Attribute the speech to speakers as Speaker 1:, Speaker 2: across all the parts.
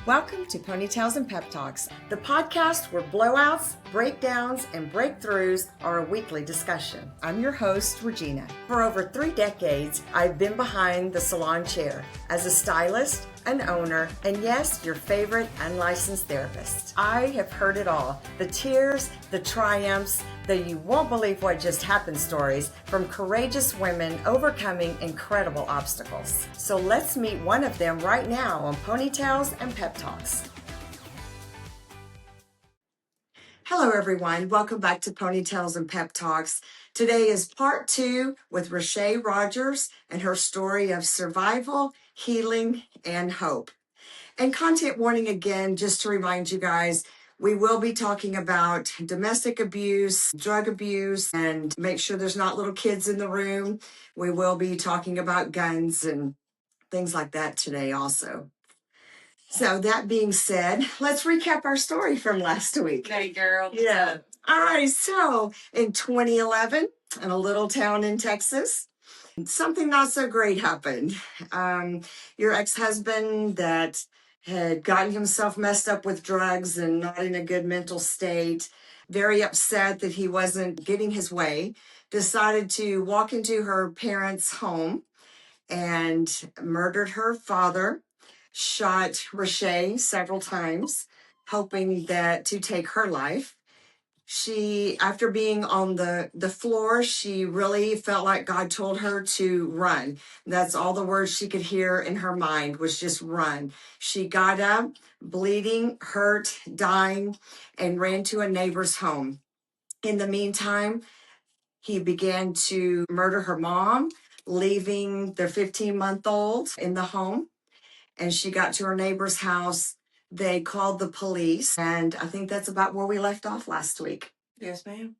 Speaker 1: Welcome to Ponytails and Pep Talks, the podcast where blowouts, breakdowns, and breakthroughs are a weekly discussion. I'm your host, ReJeania. For over 3 decades, I've been behind the salon chair as a stylist, an owner, and yes, your favorite unlicensed therapist. I have heard it all. The tears, the triumphs, the you won't believe what just happened stories from courageous women overcoming incredible obstacles. So let's meet one of them right now on Ponytails and Pep Talks. Hello everyone, welcome back to Ponytails and Pep Talks. Today is part 2 with ReShay Rodgers and her story of survival, healing, and hope. And content warning again, just to remind you guys, we will be talking about domestic abuse, drug abuse, and make sure there's not little kids in the room. We will be talking about guns and things like that today also. So that being said, let's recap our story from last week.
Speaker 2: Hey, girl.
Speaker 1: Yeah. All right. So in 2011, in a little town in Texas, something not so great happened. Your ex-husband that had gotten himself messed up with drugs and not in a good mental state, very upset that he wasn't getting his way, decided to walk into her parents' home and murdered her father, shot ReShay several times, hoping that to take her life. She, after being on the floor, she really felt like God told her to run. That's all the words she could hear in her mind was just run. She got up, bleeding, hurt, dying, and ran to a neighbor's home. In the meantime, he began to murder her mom, leaving their 15-month-old in the home. And she got to her neighbor's house. They called the police. And I think that's about where we left off last week.
Speaker 2: Yes, ma'am.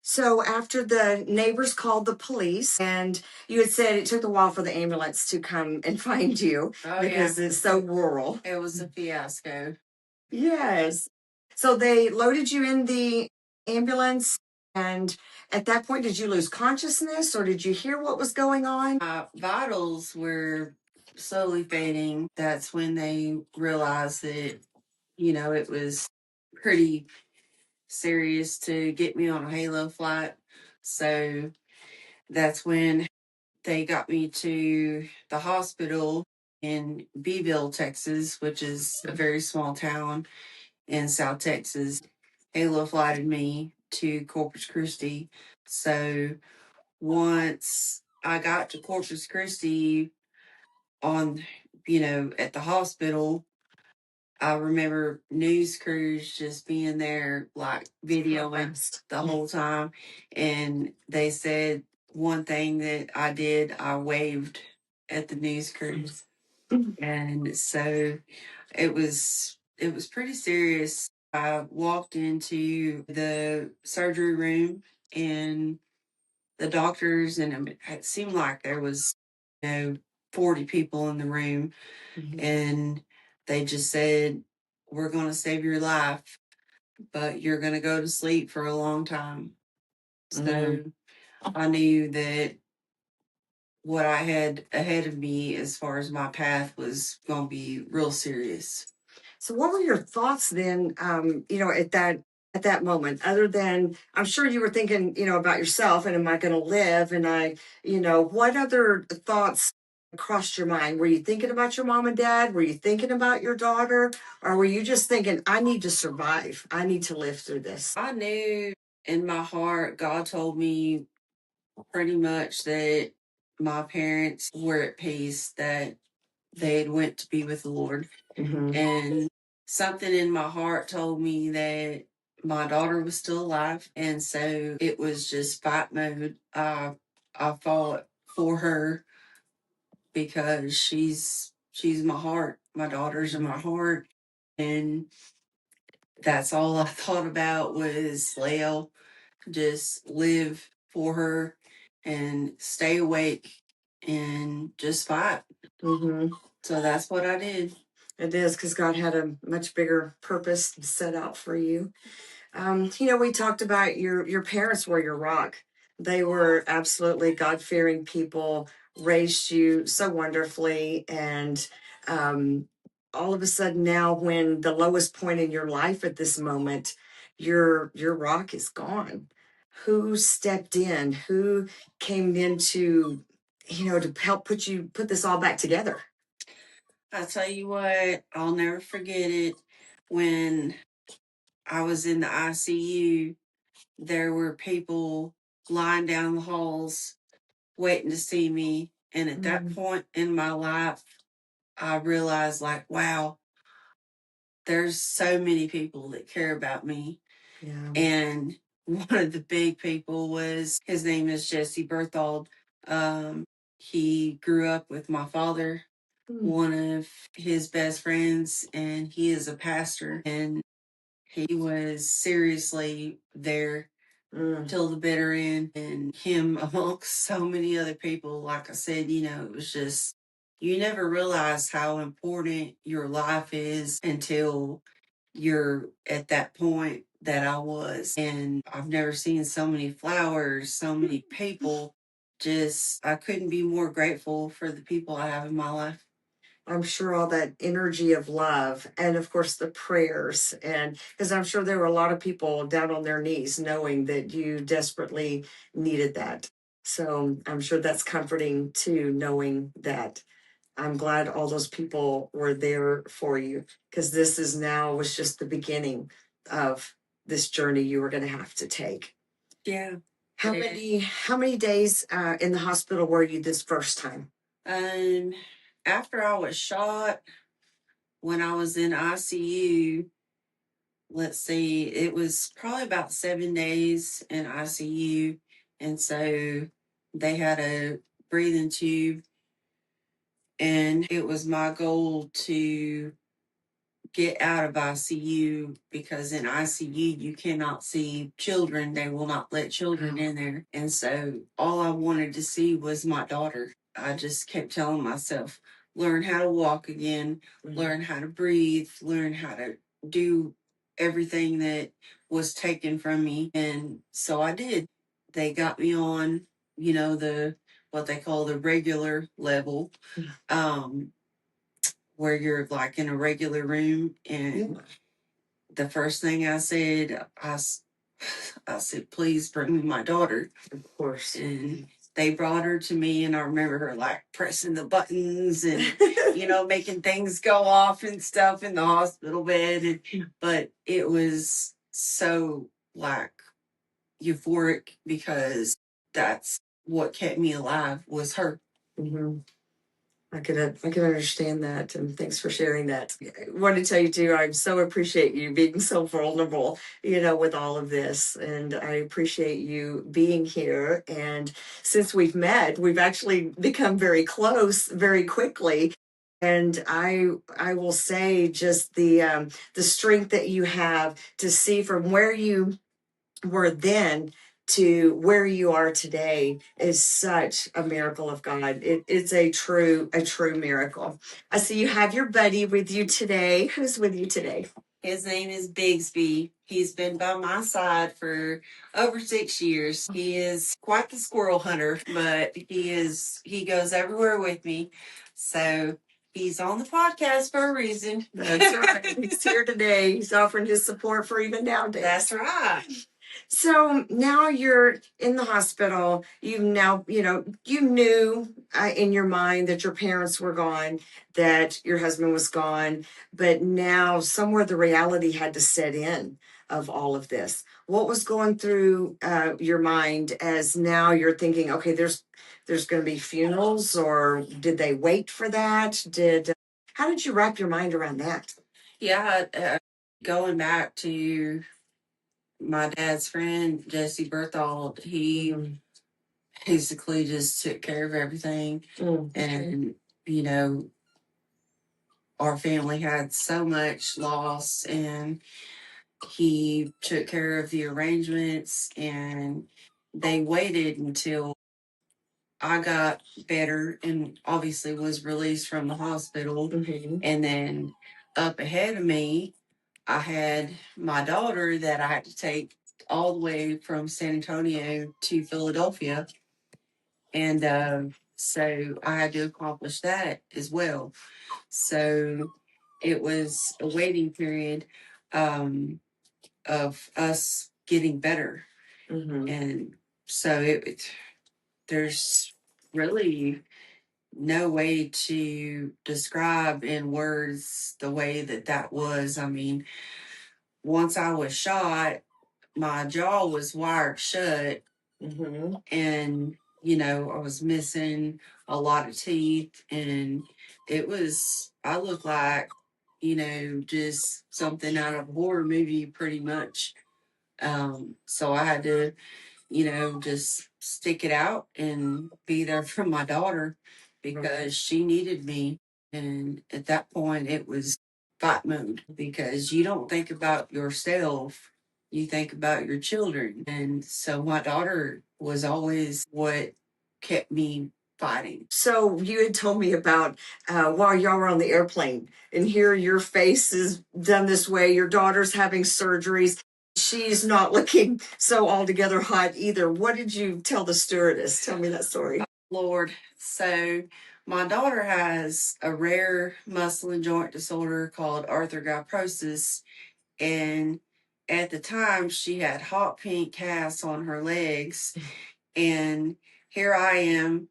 Speaker 1: So after the neighbors called the police, and you had said it took a while for the ambulance to come and find you because it's so rural.
Speaker 2: It was a fiasco.
Speaker 1: Yes. So they loaded you in the ambulance, and at that point, did you lose consciousness or did you hear what was going on?
Speaker 2: My vitals were slowly fading. That's when they realized that, it was pretty serious to get me on a Halo flight. So that's when they got me to the hospital in Beeville, Texas, which is a very small town in South Texas. Halo flighted me to Corpus Christi. So once I got to Corpus Christi at the hospital, I remember news crews just being there, like videoing the whole time. And they said one thing that I did, I waved at the news crews. And so it was pretty serious. I walked into the surgery room and the doctors, and it seemed like there was, 40 people in the room. Mm-hmm. And they just said, we're going to save your life, but you're going to go to sleep for a long time. Mm-hmm. So I knew that what I had ahead of me as far as my path was going to be real serious.
Speaker 1: So what were your thoughts then, at that moment, other than, I'm sure you were thinking, about yourself and am I going to live? And what other thoughts crossed your mind? Were you thinking about your mom and dad? Were you thinking about your daughter? Or were you just thinking, I need to survive. I need to live through this?
Speaker 2: I knew in my heart, God told me pretty much that my parents were at peace, that they had went to be with the Lord. Mm-hmm. And something in my heart told me that my daughter was still alive. And so it was just fight mode. I fought for her because she's my heart. My daughter's in my heart. And that's all I thought about was, Leo, just live for her and stay awake and just fight. Mm-hmm. So that's what I did.
Speaker 1: It is, because God had a much bigger purpose set out for you. We talked about your parents were your rock. They were absolutely God-fearing people, raised you so wonderfully, and all of a sudden now, when the lowest point in your life at this moment, your rock is gone. Who stepped in? Who came in to, to help put this all back together?
Speaker 2: I tell you what, I'll never forget it. When I was in the ICU, there were people lying down the halls waiting to see me. And at that point in my life, I realized, like, wow, there's so many people that care about me.
Speaker 1: Yeah.
Speaker 2: And one of the big people was, his name is Jesse Berthold. He grew up with my father, one of his best friends, and he is a pastor. And he was seriously there till the bitter end. And him, amongst so many other people, like I said, it was just, you never realize how important your life is until you're at that point that I was. And I've never seen so many flowers, so many people. Just, I couldn't be more grateful for the people I have in my life.
Speaker 1: I'm sure all that energy of love, and of course the prayers, and because I'm sure there were a lot of people down on their knees knowing that you desperately needed that. So I'm sure that's comforting too, knowing that. I'm glad all those people were there for you, because this is now was just the beginning of this journey you were going to have to take.
Speaker 2: Yeah.
Speaker 1: How many days in the hospital were you this first time?
Speaker 2: After I was shot, when I was in ICU, let's see, it was probably about 7 days in ICU. And so they had a breathing tube, and it was my goal to get out of ICU, because in ICU you cannot see children. They will not let children in there. And so all I wanted to see was my daughter. I just kept telling myself, learn how to walk again, learn how to breathe, learn how to do everything that was taken from me. And so I did. They got me on, the what they call the regular level. Where you're like in a regular room. And the first thing I said, I said, please bring me my daughter.
Speaker 1: Of course.
Speaker 2: And they brought her to me, and I remember her like pressing the buttons and, making things go off and stuff in the hospital bed. But it was so like euphoric, because that's what kept me alive, was her.
Speaker 1: Mm-hmm. I can understand that, and thanks for sharing that. I want to tell you too, I so appreciate you being so vulnerable, with all of this, and I appreciate you being here. And since we've met, we've actually become very close very quickly. And I will say just the strength that you have to see from where you were then to where you are today is such a miracle of God. It's a true miracle. I see you have your buddy with you today. Who's with you today?
Speaker 2: His name is Bigsby. He's been by my side for over 6 years. He is quite the squirrel hunter, but he goes everywhere with me. So he's on the podcast for a reason.
Speaker 1: That's right. He's here today. He's offering his support for even nowadays.
Speaker 2: That's right.
Speaker 1: So now you're in the hospital. You now, you knew in your mind that your parents were gone, that your husband was gone, but now somewhere the reality had to set in of all of this. What was going through your mind as now you're thinking, okay, there's going to be funerals, or did they wait for that? How did you wrap your mind around that?
Speaker 2: Yeah, going back to my dad's friend, Jesse Berthold, he basically just took care of everything. And, our family had so much loss, and he took care of the arrangements, and they waited until I got better and obviously was released from the hospital. And then up ahead of me, I had my daughter that I had to take all the way from San Antonio to Philadelphia. And so I had to accomplish that as well. So it was a waiting period of us getting better. And so there's really no way to describe in words the way that was. I mean, once I was shot, my jaw was wired shut, and I was missing a lot of teeth, and I looked like just something out of a horror movie pretty much. So I had to just stick it out and be there for my daughter because she needed me. And at that point, it was fight mode because you don't think about yourself, you think about your children. And so my daughter was always what kept me fighting.
Speaker 1: So you had told me about while y'all were on the airplane, and here your face is done this way. Your daughter's having surgeries. She's not looking so altogether hot either. What did you tell the stewardess? Tell me that story.
Speaker 2: Lord. So my daughter has a rare muscle and joint disorder called arthrogryposis. And at the time, she had hot pink casts on her legs. And here I am,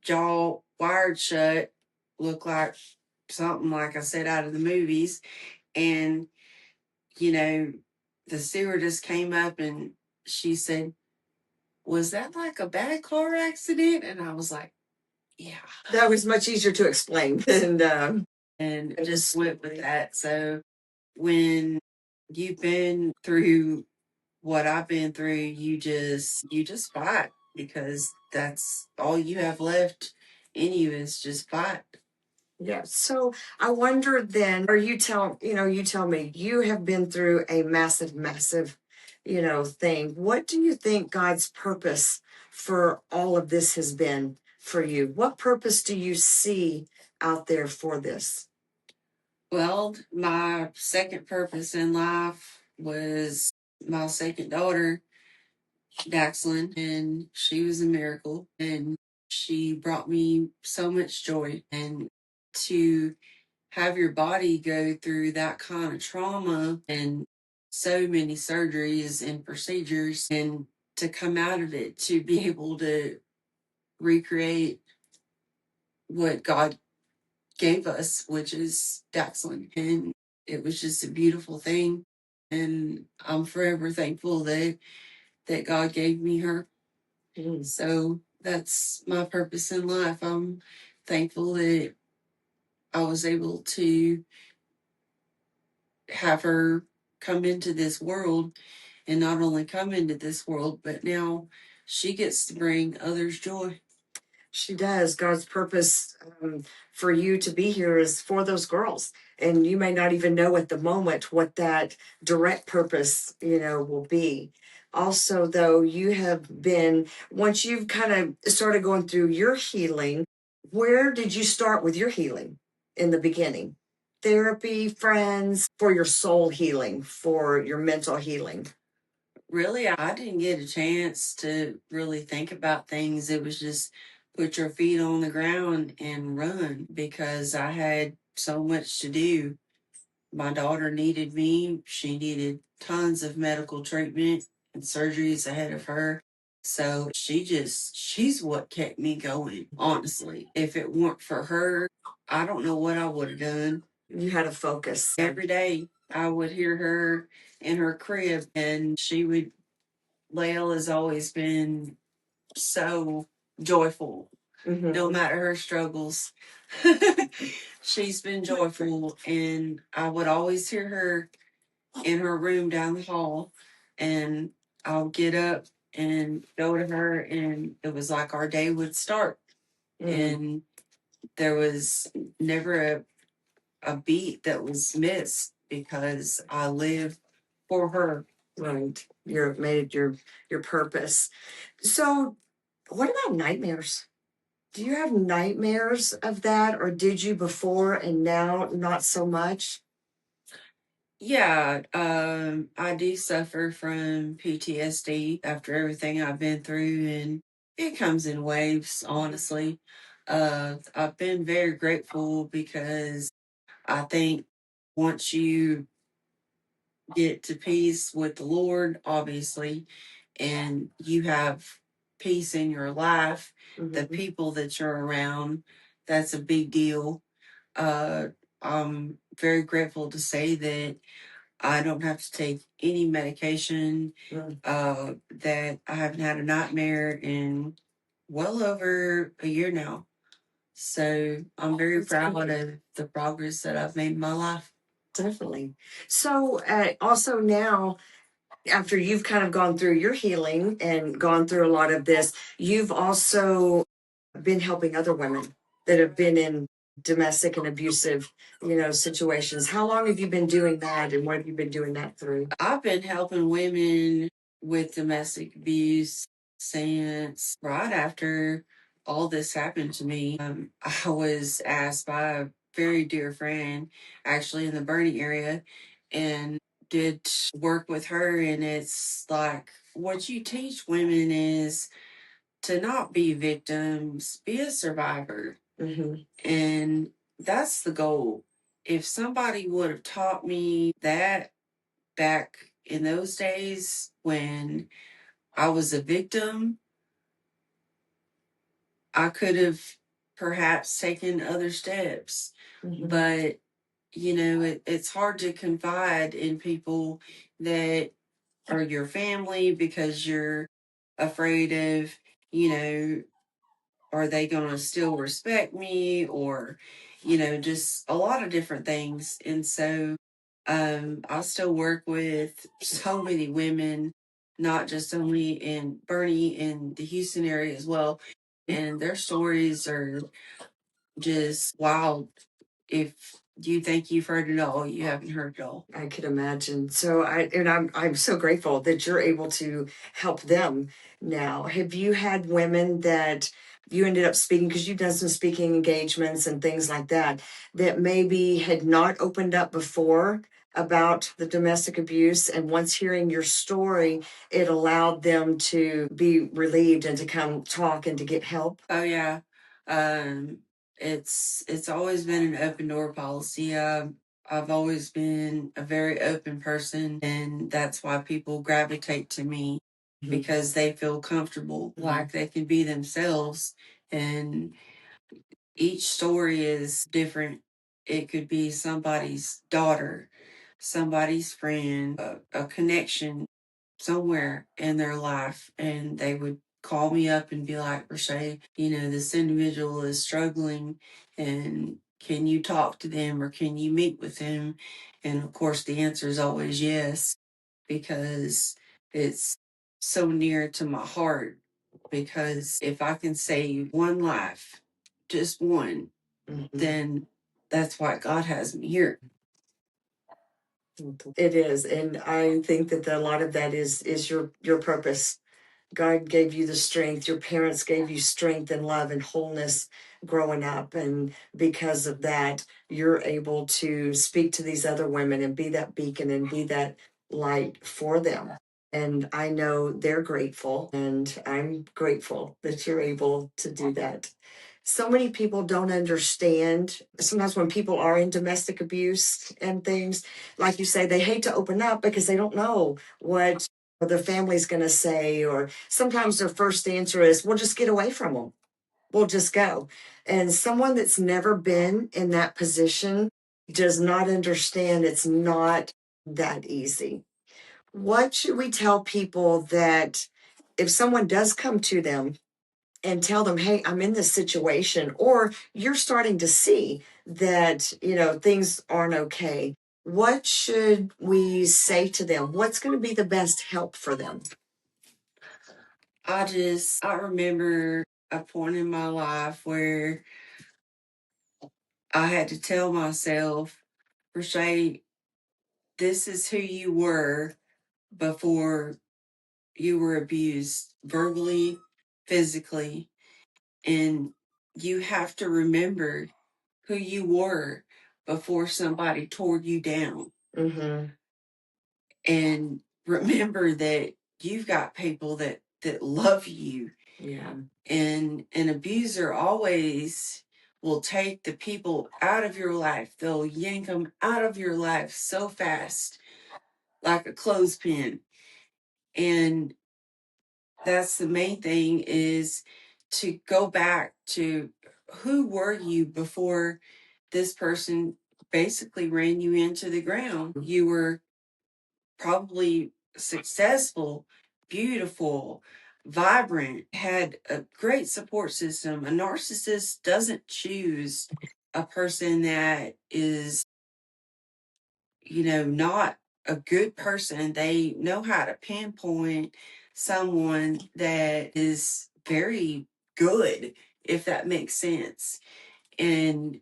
Speaker 2: jaw wired shut, look like something like I said out of the movies. And, the stewardess came up and she said, "Was that like a bad car accident?" And I was like, "Yeah."
Speaker 1: That was much easier to explain.
Speaker 2: And just went with that. So when you've been through what I've been through, you just fight because that's all you have left in you is just fight.
Speaker 1: Yeah. So I wonder then, or you tell me you have been through a massive, massive, thing. What do you think God's purpose for all of this has been for you? What purpose do you see out there for this?
Speaker 2: Well, my second purpose in life was my second daughter, Daxlin, and she was a miracle. And she brought me so much joy. And to have your body go through that kind of trauma and so many surgeries and procedures, and to come out of it, to be able to recreate what God gave us, which is Daxlin. And it was just a beautiful thing. And I'm forever thankful that God gave me her. So that's my purpose in life. I'm thankful that I was able to have her come into this world, and not only come into this world, but now she gets to bring others joy.
Speaker 1: She does. God's purpose for you to be here is for those girls. And you may not even know at the moment what that direct purpose, will be. Also, though, you have been, once you've kind of started going through your healing, where did you start with your healing in the beginning? Therapy, friends, for your soul healing, for your mental healing?
Speaker 2: Really, I didn't get a chance to really think about things. It was just put your feet on the ground and run because I had so much to do. My daughter needed me. She needed tons of medical treatment and surgeries ahead of her. So she's what kept me going, honestly. If it weren't for her, I don't know what I would have done.
Speaker 1: You had a focus.
Speaker 2: Every day I would hear her in her crib, and she would, Lael has always been so joyful, no matter her struggles. She's been joyful, and I would always hear her in her room down the hall, and I'll get up and go to her, and it was like our day would start. And there was never a beat that was missed because I live for her.
Speaker 1: Right. You've made it your purpose. So what about nightmares? Do you have nightmares of that, or did you before and now not so much?
Speaker 2: Yeah, I do suffer from PTSD after everything I've been through, and it comes in waves, honestly. I've been very grateful because I think once you get to peace with the Lord, obviously, and you have peace in your life, the people that you're around, that's a big deal. I'm very grateful to say that I don't have to take any medication, that I haven't had a nightmare in well over a year now. So I'm very proud of the progress that I've made in my life.
Speaker 1: Definitely. So, also now, after you've kind of gone through your healing and gone through a lot of this, you've also been helping other women that have been in domestic and abusive, situations. How long have you been doing that, and what have you been doing that through?
Speaker 2: I've been helping women with domestic abuse since right after all this happened to me. I was asked by a very dear friend, actually in the Bernie area, and did work with her. And it's like, what you teach women is to not be victims, be a survivor. And that's the goal. If somebody would have taught me that back in those days when I was a victim, I could have perhaps taken other steps. But, it's hard to confide in people that are your family because you're afraid of, you know, are they going to still respect me, or just a lot of different things. And so I still work with so many women, not just only in Bernie, in the Houston area as well, and their stories are just wild. If you think you've heard it all, you haven't heard it all.
Speaker 1: I could imagine. So I'm so grateful that you're able to help them now. Have you had women that you ended up speaking, because you've done some speaking engagements and things like that, that maybe had not opened up before about the domestic abuse, and once hearing your story, it allowed them to be relieved and to come talk and to get help?
Speaker 2: Oh yeah. Um it's always been an open door policy. I've always been a very open person, and that's why people gravitate to me, because they feel comfortable, like they can be themselves. And each story is different. It could be somebody's daughter, somebody's friend, a connection somewhere in their life, and they would call me up and be like, ReShay, this individual is struggling, and can you talk to them, or can you meet with them? And of course, the answer is always yes, because it's so near to my heart. Because if I can save one life, just one, then that's why God has me here.
Speaker 1: It is, and I think that a lot of that is your purpose. God gave you the strength. Your parents gave you strength and love and wholeness growing up. And because of that, you're able to speak to these other women and be that beacon and be that light for them. And I know they're grateful, and I'm grateful that you're able to do that. So many people don't understand. Sometimes when people are in domestic abuse and things, like you say, they hate to open up because they don't know what their family's going to say, or sometimes their first answer is, we'll just get away from them. We'll just go. And someone that's never been in that position does not understand it's not that easy. What should we tell people that if someone does come to them and tell them, hey, I'm in this situation, or you're starting to see that, things aren't okay? What should we say to them? What's going to be the best help for them?
Speaker 2: I remember a point in my life where I had to tell myself, ReShay, this is who you were before you were abused verbally, physically, and you have to remember who you were before somebody tore you down. And remember that you've got people that love you. Yeah. And an abuser always will take the people out of your life. They'll yank them out of your life so fast, like a clothespin. And that's the main thing, is to go back to who were you before this person basically ran you into the ground. You were probably successful, beautiful, vibrant, had a great support system. A narcissist doesn't choose a person that is, not a good person. They know how to pinpoint someone that is very good, if that makes sense. And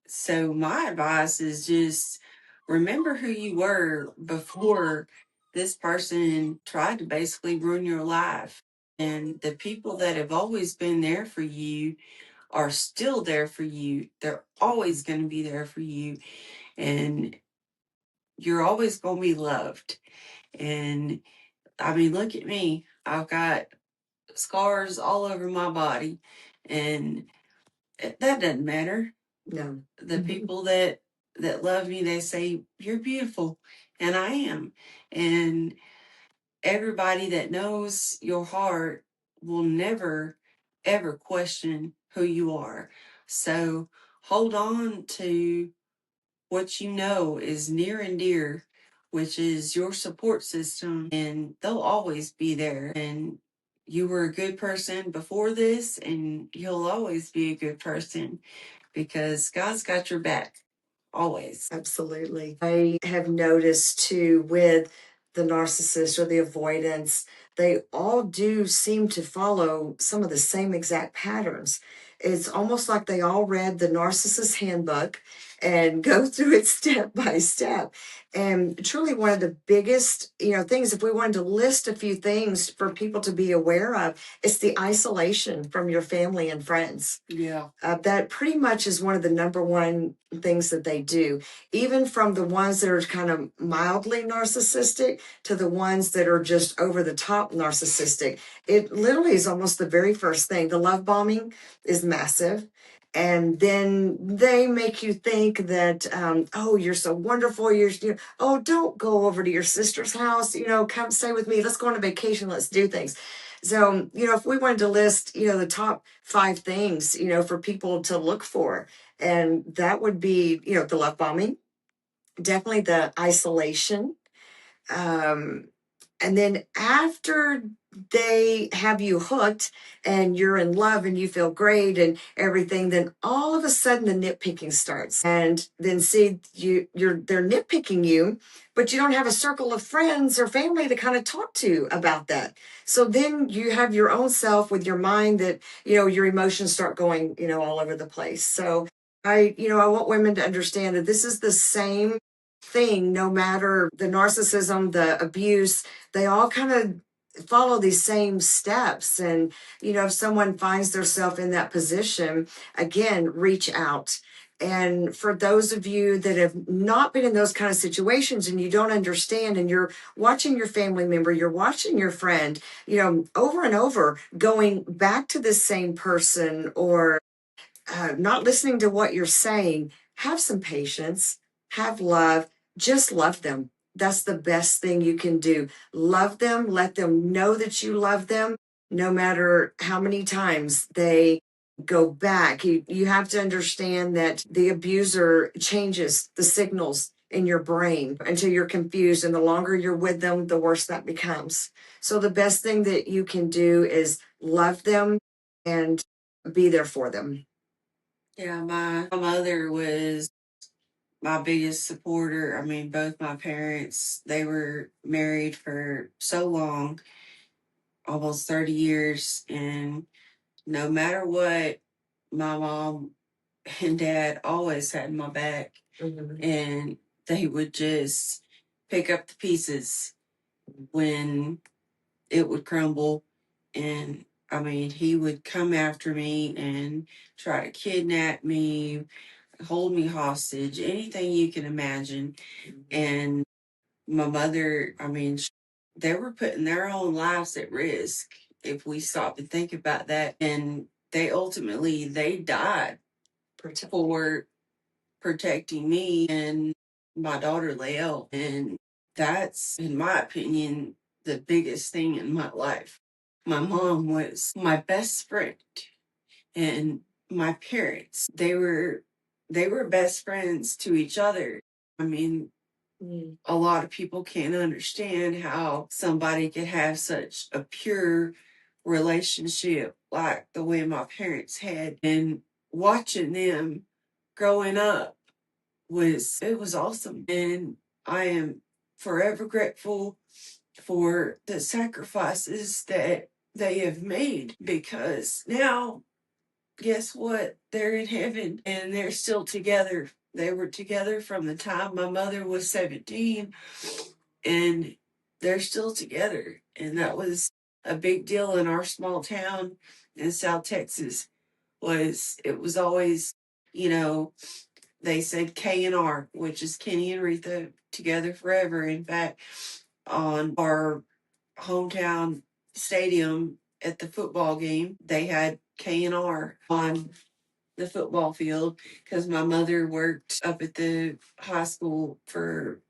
Speaker 2: so my advice is just remember who you were before this person tried to basically ruin your life. And the people that have always been there for you are still there for you. They're always going to be there for you. And you're always going to be loved. And I mean, look at me. I've got scars all over my body. And that doesn't matter.
Speaker 1: No.
Speaker 2: The people that love me, they say you're beautiful, and I am. And everybody that knows your heart will never ever question who you are. So hold on to what you know is near and dear, which is your support system, and they'll always be there. And you were a good person before this, and you'll always be a good person because God's got your back. Always.
Speaker 1: Absolutely. I have noticed too with the narcissist or the avoidance, they all do seem to follow some of the same exact patterns. It's almost like they all read the narcissist handbook and go through it step by step. And truly one of the biggest, things, if we wanted to list a few things for people to be aware of, it's the isolation from your family and friends.
Speaker 2: Yeah.
Speaker 1: That pretty much is one of the number one things that they do, even from the ones that are kind of mildly narcissistic to the ones that are just over the top narcissistic. It literally is almost the very first thing. The love bombing is massive. And then they make you think that, oh, you're so wonderful. Oh, don't go over to your sister's house. Come stay with me. Let's go on a vacation. Let's do things. So, if we wanted to list, the top 5 things, for people to look for, and that would be, the love bombing, definitely the isolation. And then after they have you hooked and you're in love and you feel great and everything, then all of a sudden the nitpicking starts. And then see they're nitpicking you, but you don't have a circle of friends or family to kind of talk to about that. So then you have your own self with your mind that, your emotions start going, all over the place. So I want women to understand that this is the same thing, no matter the narcissism, the abuse, they all kind of follow these same steps. And, if someone finds themselves in that position, again, reach out. And for those of you that have not been in those kind of situations and you don't understand, and you're watching your family member, you're watching your friend, over and over going back to the same person, or not listening to what you're saying, have some patience, have love, just love them. That's the best thing you can do. Love them, let them know that you love them, no matter how many times they go back. You have to understand that the abuser changes the signals in your brain until you're confused. And the longer you're with them, the worse that becomes. So the best thing that you can do is love them and be there for them.
Speaker 2: Yeah, my mother was my biggest supporter. I mean, both my parents, they were married for so long, almost 30 years. And no matter what, my mom and dad always had my back. Mm-hmm. And they would just pick up the pieces when it would crumble. And I mean, he would come after me and try to kidnap me, hold me hostage, anything you can imagine. And my mother, I mean, they were putting their own lives at risk if we stop to think about that. And they died for protecting me and my daughter Lael. And that's, in my opinion, the biggest thing in my life. My mom was my best friend, and my parents, they were best friends to each other. I mean, a lot of people can't understand how somebody could have such a pure relationship like the way my parents had. And watching them growing up was awesome. And I am forever grateful for the sacrifices that they have made, because now, guess what? They're in heaven and they're still together. They were together from the time my mother was 17, and they're still together. And that was a big deal in our small town in South Texas. It was always, you know, they said K&R, which is Kenny and Retha together forever. In fact, on our hometown stadium at the football game, they had K&R on the football field, because my mother worked up at the high school for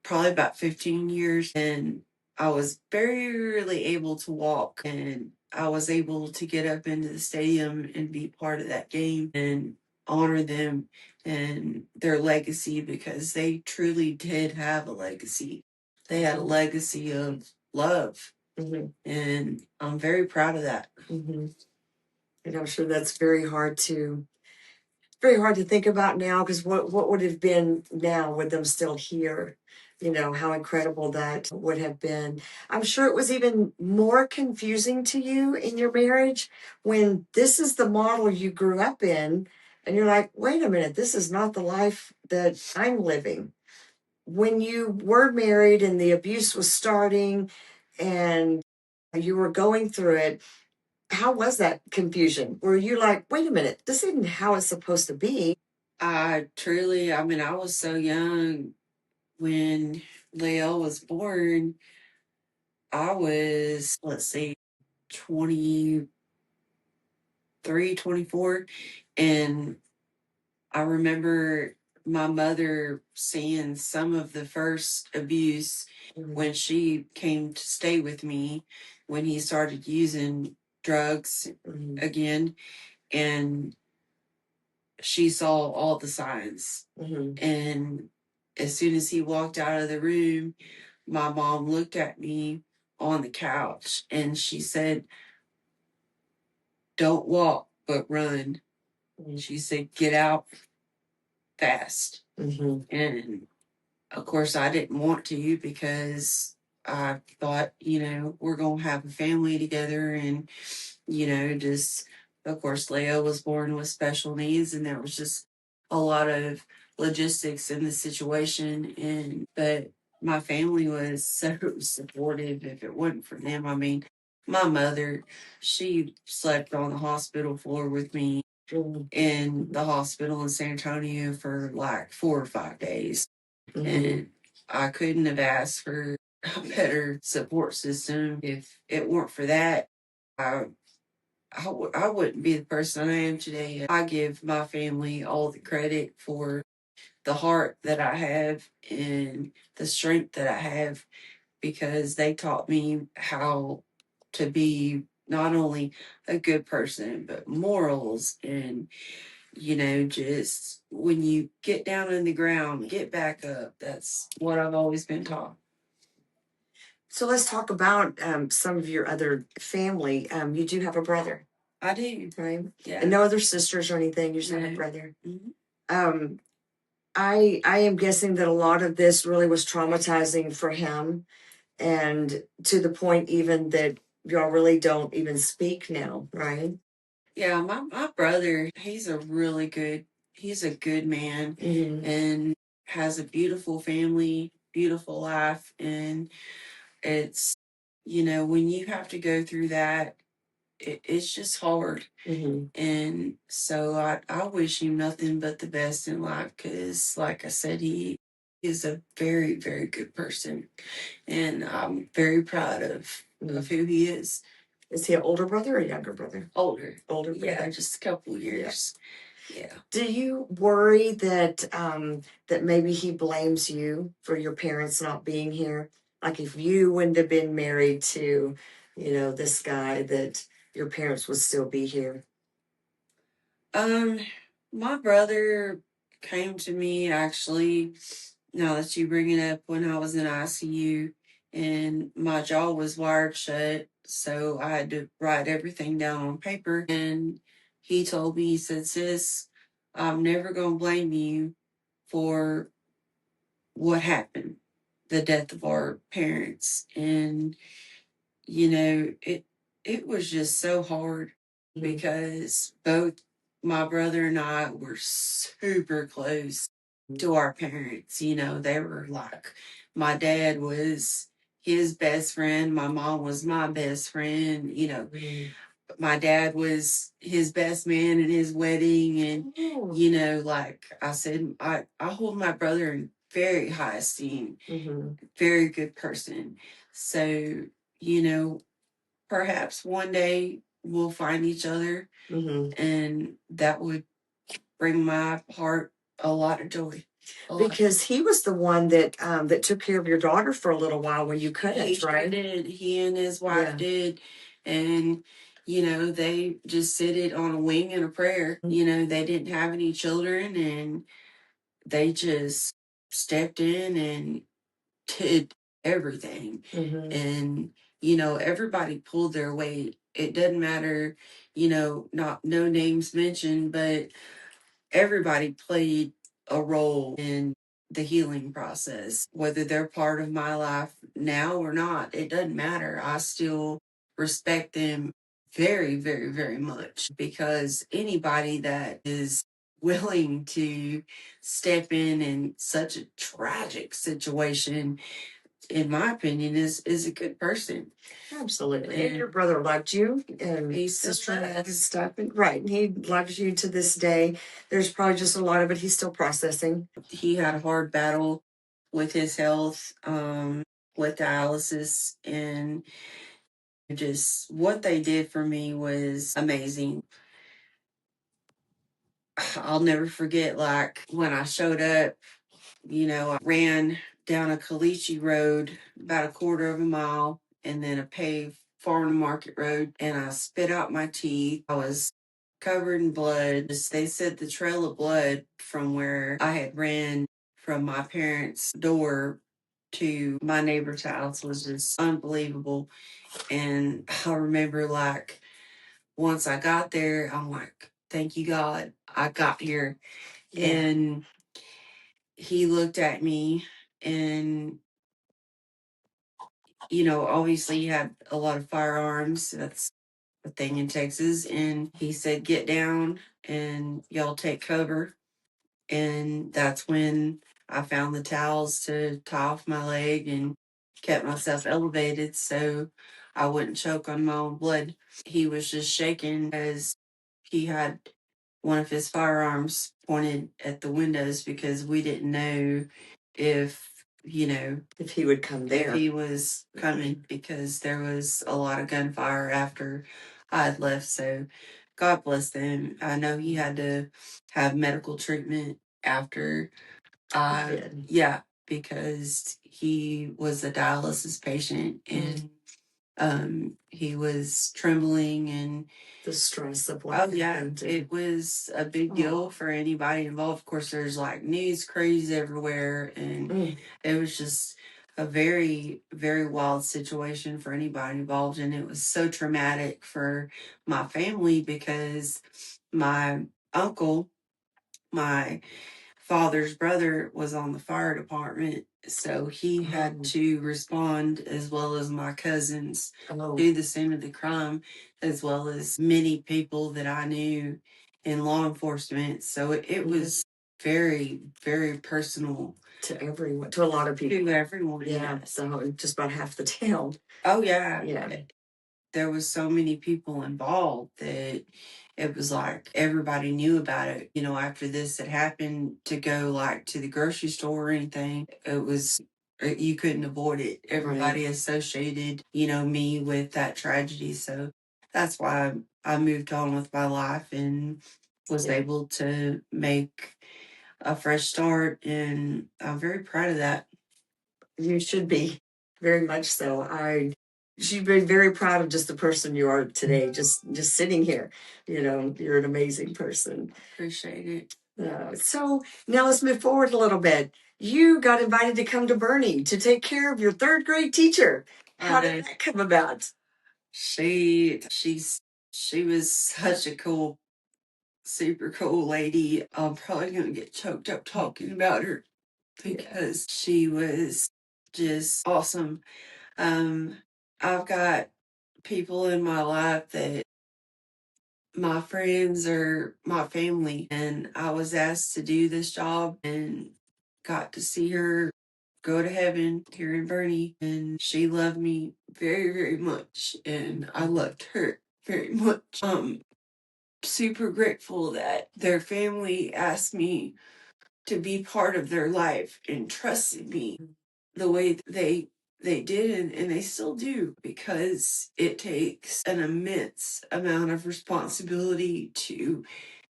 Speaker 2: probably about 15 years, and I was barely able to walk, and I was able to get up into the stadium and be part of that game and honor them and their legacy, because they truly did have a legacy. They had a legacy of love. And I'm very proud of that. And I'm sure that's very hard to think about now, because what would have been now with them still here? How incredible that would have been. I'm sure it was even more confusing to you in your marriage when this is the model you grew up in, and you're like, wait a minute, this is not the life that I'm living. When you were married and the abuse was starting and you were going through it, how was that confusion? Were you like, wait a minute, this isn't how it's supposed to be? I was so young when Lael was born. I was, 23, 24. And I remember my mother seeing some of the first abuse when she came to stay with me, when he started using drugs again. And she saw all the signs. And as soon as he walked out of the room, my mom looked at me on the couch and she said, "Don't walk, but run." She said, "Get out fast." And of course, I didn't want to, because I thought, we're going to have a family together. And, just, of course, Leo was born with special needs, and there was just a lot of logistics in the situation. But my family was so supportive. If it wasn't for them, my mother, she slept on the hospital floor with me in the hospital in San Antonio for like 4 or 5 days. And I couldn't have asked for a better support system. If it weren't for that, I wouldn't be the person I am today. I give my family all the credit for the heart that I have and the strength that I have, because they taught me how to be not only a good person, but morals. And just when you get down in the ground, get back up. That's what I've always been taught. So let's talk about some of your other family. You do have a brother. I do. Right? Yeah. And no other sisters or anything. You just have a brother. I am guessing that a lot of this really was traumatizing for him, and to the point even that y'all really don't even speak now, right? Yeah, my brother, he's a good man, and has a beautiful family, beautiful life. And it's, when you have to go through that, it's just hard. And so I wish him nothing but the best in life, because, like I said, he is a very, very good person. And I'm very proud of who he is. Is he an older brother or a younger brother? Older. Older brother. Yeah, just a couple of years. Yeah.
Speaker 1: Do you worry that that maybe he blames you for your parents not being here? Like if you wouldn't have been married to, this guy, that your parents would still be here?
Speaker 2: Um, my brother came to me actually, now that you bring it up, when I was in ICU and my jaw was wired shut. So I had to write everything down on paper. And he told me, he said, sis, I'm never going to blame you for what happened, the death of our parents. And, it was just so hard because both my brother and I were super close to our parents. They were like, my dad was his best friend, my mom was my best friend. My dad was his best man at his wedding. And, like I said, I hold my brother in very high esteem, very good person. So, you know, perhaps one day we'll find each other, and that would bring my heart a lot of joy.
Speaker 1: Because he was the one that took care of your daughter for a little while when you couldn't,
Speaker 2: He sure
Speaker 1: right?
Speaker 2: did. He and his wife did. And, they just sit it on a wing and a prayer. They didn't have any children, and they just stepped in and did everything. And, everybody pulled their weight. It doesn't matter, not no names mentioned, but everybody played a role in the healing process, whether they're part of my life now or not. It doesn't matter. I still respect them very, very, very much, because anybody that is willing to step in such a tragic situation, in my opinion, is a good person.
Speaker 1: Absolutely. And your brother loved you, and
Speaker 2: He's still
Speaker 1: sister and
Speaker 2: does.
Speaker 1: stuff. And right. He loves you to this day. There's probably just a lot of it he's still processing.
Speaker 2: He had a hard battle with his health, with dialysis, and just what they did for me was amazing. I'll never forget, like, when I showed up, I ran down a Caliche road about a quarter of a mile, and then a paved farm to market road, and I spit out my teeth. I was covered in blood. They said the trail of blood from where I had ran from my parents' door to my neighbor's house was just unbelievable. And I remember, like, once I got there, I'm like, thank you, God, I got here. Yeah. And he looked at me, and, obviously he had a lot of firearms. That's a thing in Texas. And he said, get down and y'all take cover. And that's when I found the towels to tie off my leg and kept myself elevated so I wouldn't choke on my own blood. He was just shaking as he had one of his firearms pointed at the windows, because we didn't know if,
Speaker 1: if he would come there.
Speaker 2: If he was coming, because there was a lot of gunfire after I had left. So God bless them. I know he had to have medical treatment after yeah, because he was a dialysis patient, and he was trembling, and
Speaker 1: the stress of what happened.
Speaker 2: It was a big deal for anybody involved. Of course, there's like news crews everywhere, and it was just a very, very wild situation for anybody involved. And it was so traumatic for my family, because my uncle, my father's brother, was on the fire department, so he had to respond, as well as my cousins, to the scene of the crime, as well as many people that I knew in law enforcement. So it was very, very personal
Speaker 1: to everyone, to a lot of people,
Speaker 2: to everyone.
Speaker 1: Yeah, so just about half the town.
Speaker 2: Oh yeah.
Speaker 1: Yeah.
Speaker 2: There was so many people involved that it was like everybody knew about it. After this had happened, to go like to the grocery store or anything, it was, you couldn't avoid it. Everybody associated, me with that tragedy. So that's why I moved on with my life, and was able to make a fresh start, and I'm very proud of that.
Speaker 1: You should be, very much so. I should be very proud of just the person you are today. Just sitting here, you're an amazing person.
Speaker 2: Appreciate it.
Speaker 1: So now let's move forward a little bit. You got invited to come to Bernie to take care of your third grade teacher. How did that come about?
Speaker 2: She was such a cool, super cool lady. I'm probably gonna get choked up talking about her because she was just awesome. I've got people in my life that my friends or my family, and I was asked to do this job and got to see her go to heaven here in Bernie, and she loved me very, very much, and I loved her very much. Super grateful that their family asked me to be part of their life and trusted me the way they did, and they still do, because it takes an immense amount of responsibility to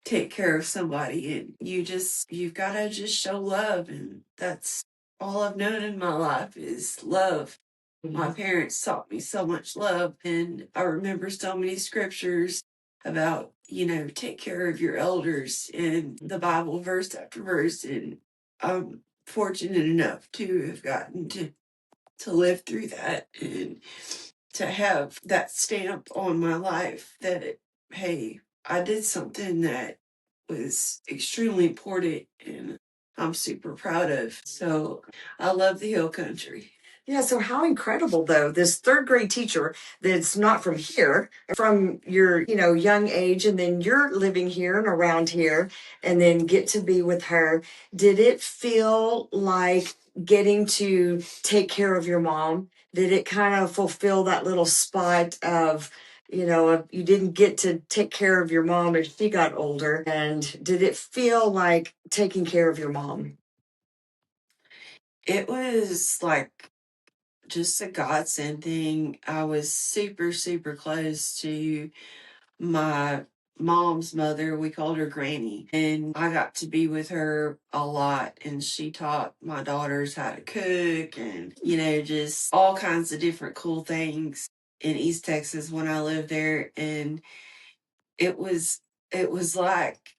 Speaker 2: take care of somebody, and you've got to just show love, and that's all I've known in my life is love. My parents taught me so much love, and I remember so many scriptures about, take care of your elders in the Bible, verse after verse, and I'm fortunate enough to have gotten to live through that and to have that stamp on my life that, hey, I did something that was extremely important and I'm super proud of. So I love the hill country.
Speaker 1: Yeah, so how incredible though, this third grade teacher that's not from here, from your, young age, and then you're living here and around here, and then get to be with her. Did it feel like getting to take care of your mom? Did it kind of fulfill that little spot of, you didn't get to take care of your mom as she got older? And did it feel like taking care of your mom?
Speaker 2: It was like just a godsend thing. I was super, super close to my mom's mother. We called her Granny, and I got to be with her a lot, and she taught my daughters how to cook and, just all kinds of different cool things in East Texas when I lived there. And it was like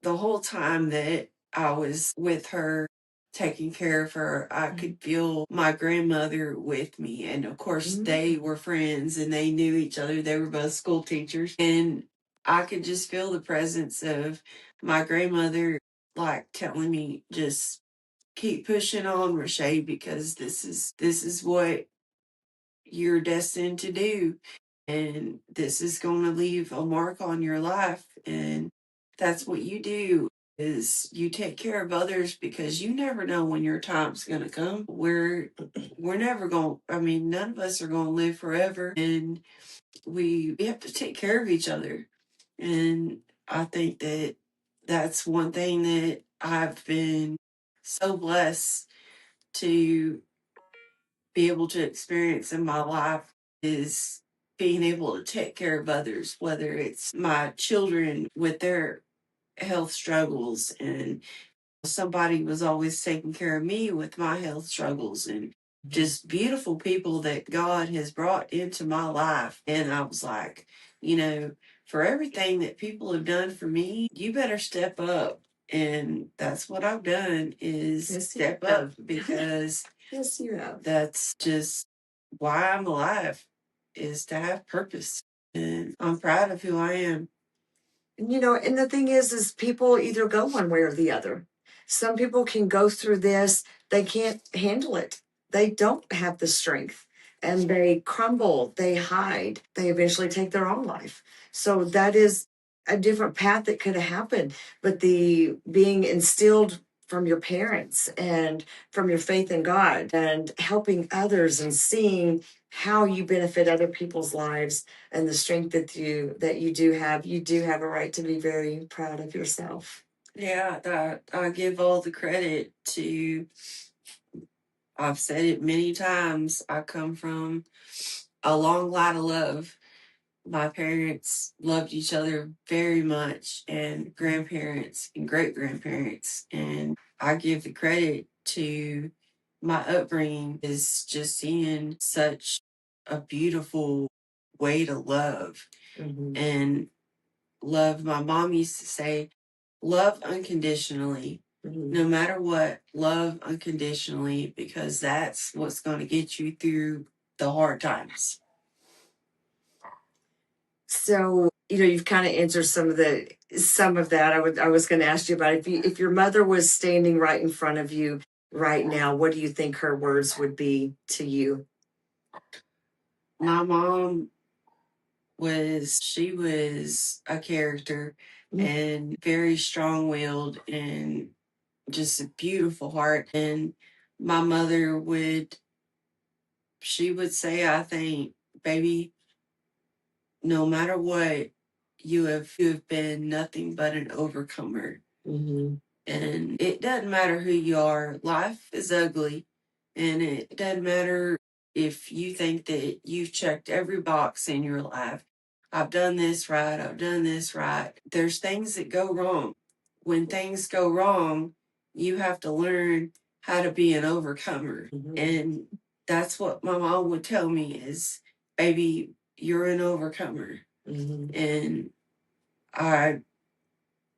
Speaker 2: the whole time that I was with her, taking care of her, I could feel my grandmother with me. And of course, they were friends and they knew each other. They were both school teachers. And I could just feel the presence of my grandmother, like telling me, just keep pushing on, ReShay, because this is what you're destined to do, and this is going to leave a mark on your life, and that's what you do, is you take care of others, because you never know when your time's going to come. We're never going, none of us are going to live forever, and we have to take care of each other. And I think that that's one thing that I've been so blessed to be able to experience in my life, is being able to take care of others, whether it's my children with their health struggles, and somebody was always taking care of me with my health struggles, and just beautiful people that God has brought into my life. And I was like, for everything that people have done for me, you better step up. And that's what I've done, is step up, because
Speaker 1: Yes, you have.
Speaker 2: that's just why I'm alive, is to have purpose. And I'm proud of who I am.
Speaker 1: And the thing is people either go one way or the other. Some people can go through this, they can't handle it. They don't have the strength and they crumble, they hide, they eventually take their own life. So that is a different path that could have happened. But the being instilled from your parents and from your faith in God and helping others and seeing how you benefit other people's lives and the strength that you do have a right to be very proud of yourself.
Speaker 2: Yeah, I give all the credit to, I've said it many times, I come from a long line of love my parents loved each other very much, and grandparents and great grandparents. And I give the credit to my upbringing is just seeing such a beautiful way to love. And love, my mom used to say, love unconditionally. No matter what, love unconditionally, because that's what's going to get you through the hard times.
Speaker 1: So, you've kind of answered some of that. I was going to ask you about if your mother was standing right in front of you right now, what do you think her words would be to you?
Speaker 2: My mom she was a character and very strong-willed and just a beautiful heart. And my mother she would say, I think, baby, no matter what, you have been nothing but an overcomer. And it doesn't matter who you are. Life is ugly, and it doesn't matter if you think that you've checked every box in your life. I've done this right. I've done this right. There's things that go wrong. When things go wrong, you have to learn how to be an overcomer. And that's what my mom would tell me is, baby, you're an overcomer. And I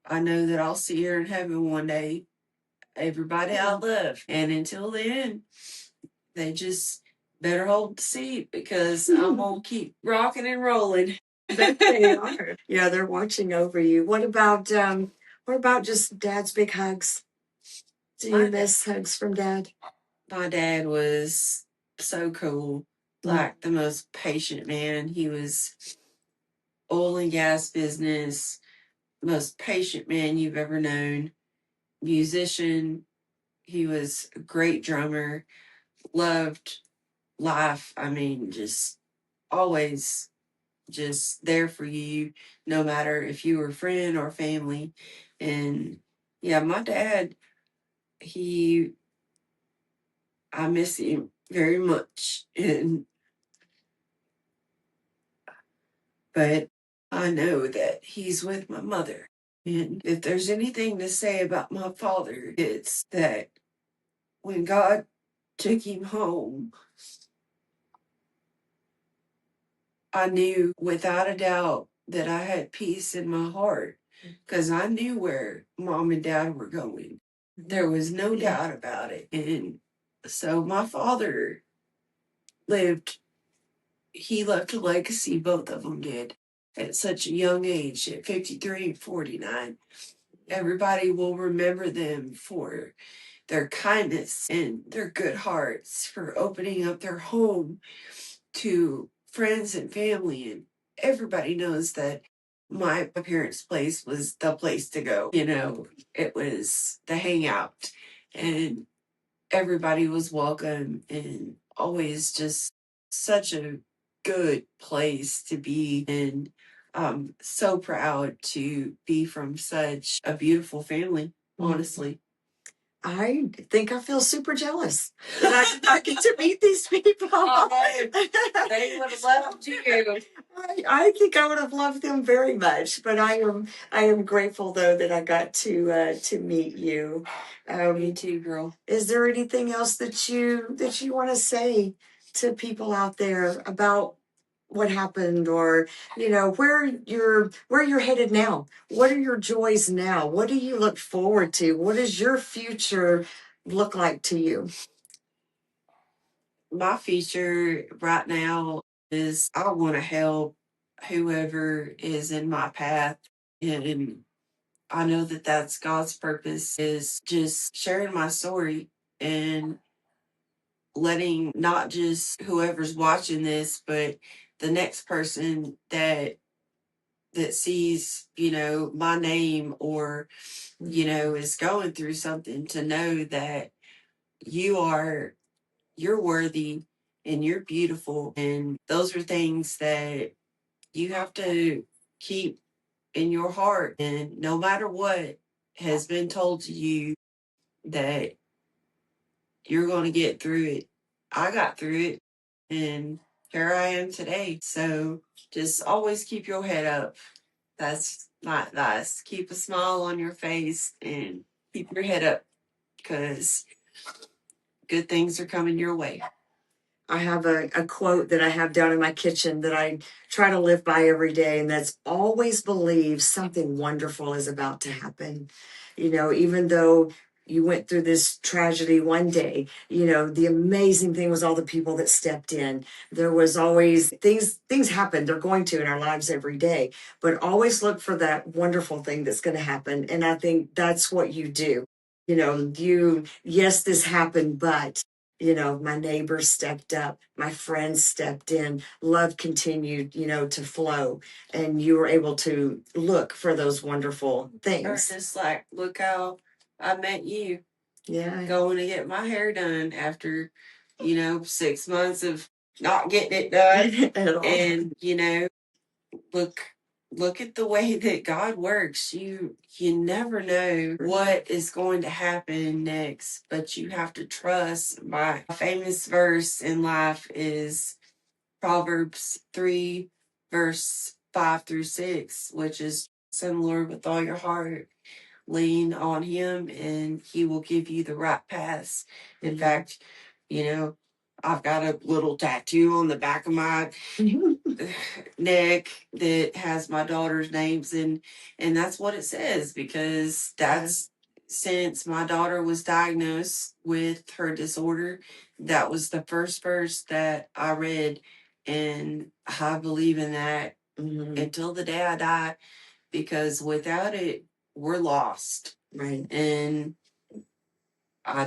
Speaker 2: know that I'll see her in heaven one day. Everybody I love. And until then, they just better hold the seat because I'm going to keep rocking and rolling.
Speaker 1: They are. Yeah, they're watching over you. What about just Dad's big hugs? Do you miss hugs from Dad?
Speaker 2: My dad was so cool. Like the most patient man. He was oil and gas business, most patient man you've ever known. Musician. He was a great drummer. Loved life. I mean, just always just there for you, no matter if you were friend or family. And yeah, my dad, I miss him very much. But I know that he's with my mother. And if there's anything to say about my father, it's that when God took him home, I knew without a doubt that I had peace in my heart because I knew where mom and dad were going. There was no doubt about it. And so my father he left a legacy, both of them did, at such a young age, at 53 and 49. Everybody will remember them for their kindness and their good hearts, for opening up their home to friends and family. And everybody knows that my parents' place was the place to go. It was the hangout, and everybody was welcome, and always just such a good place to be. And I'm so proud to be from such a beautiful family, honestly.
Speaker 1: I think I feel super jealous that I get to meet these people.
Speaker 2: They would have loved you.
Speaker 1: I think I would have loved them very much, but I am grateful though that I got to meet you.
Speaker 2: Me too, girl.
Speaker 1: Is there anything else that you want to say to people out there about what happened, or where you're headed now? What are your joys now? What do you look forward to? What does your future look like to you?
Speaker 2: My future right now is I want to help whoever is in my path. And I know that that's God's purpose, is just sharing my story and letting not just whoever's watching this, but the next person that sees, my name, or, is going through something, to know that you're worthy and you're beautiful. And those are things that you have to keep in your heart. And no matter what has been told to you, that you're going to get through it. I got through it, and here I am today. So just always keep your head up. That's my advice. Keep a smile on your face and keep your head up because good things are coming your way.
Speaker 1: I have a quote that I have down in my kitchen that I try to live by every day, and that's always believe something wonderful is about to happen. You know, even though you went through this tragedy one day, you know, the amazing thing was all the people that stepped in. There was always things happen. They're going to in our lives every day, but always look for that wonderful thing that's going to happen. And I think that's what you do. You know, yes, this happened, but you know, my neighbors stepped up, my friends stepped in, love continued, you know, to flow, and you were able to look for those wonderful
Speaker 2: Or
Speaker 1: things.
Speaker 2: just like, look how I met you
Speaker 1: Yeah.
Speaker 2: going to get my hair done after, 6 months of not getting it done.
Speaker 1: At all.
Speaker 2: And, look at the way that God works. You never know what is going to happen next, but you have to trust. My famous verse in life is Proverbs 3, verse 5 through 6, which is trust in the Lord with all your heart, lean on him, and he will give you the right paths. In fact, you know, I've got a little tattoo on the back of my neck that has my daughter's names, and that's what it says, because that's since my daughter was diagnosed with her disorder, that was the first verse that I read, and I believe in that until the day I die, because without it, we're lost.
Speaker 1: Right.
Speaker 2: And I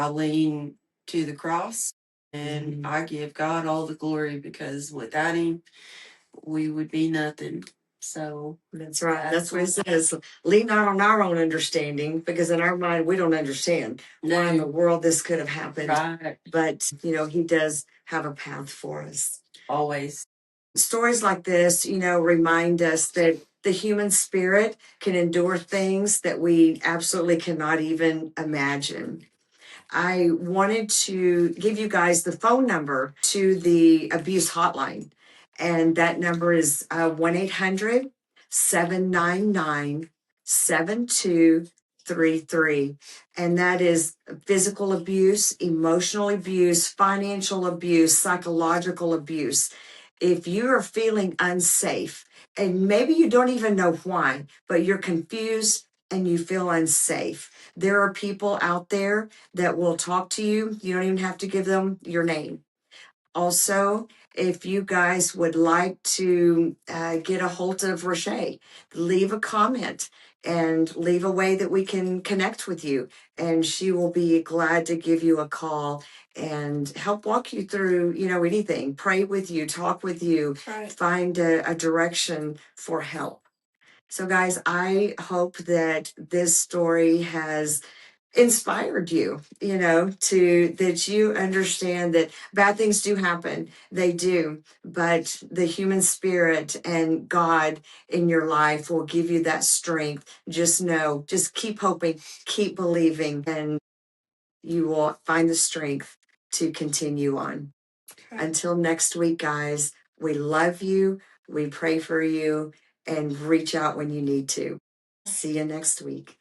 Speaker 2: lean to the cross, and I give God all the glory, because without him, we would be nothing. So
Speaker 1: that's right. That's what it says. Lean not on our own understanding, because in our mind we don't understand why in the world this could have happened.
Speaker 2: Right.
Speaker 1: But you know, he does have a path for us.
Speaker 2: Always.
Speaker 1: Stories like this, you know, remind us that the human spirit can endure things that we absolutely cannot even imagine. I wanted to give you guys the phone number to the abuse hotline. And that number is 1 800 799 7233. And that is physical abuse, emotional abuse, financial abuse, psychological abuse. If you are feeling unsafe, and maybe you don't even know why, but you're confused and you feel unsafe, there are people out there that will talk to you. You don't even have to give them your name. Also, if you guys would like to get a hold of ReShay, leave a comment and leave a way that we can connect with you. And she will be glad to give you a call and help walk you through, you know, anything, pray with you, talk with you,
Speaker 2: Right.
Speaker 1: find a direction for help. So, guys, I hope that this story has inspired you, you know, to that you understand that bad things do happen. They do, but the human spirit and God in your life will give you that strength. Just know, just keep hoping, keep believing, and you will find the strength to continue on. Okay. Until next week, guys, we love you. We pray for you, and reach out when you need to. See you next week.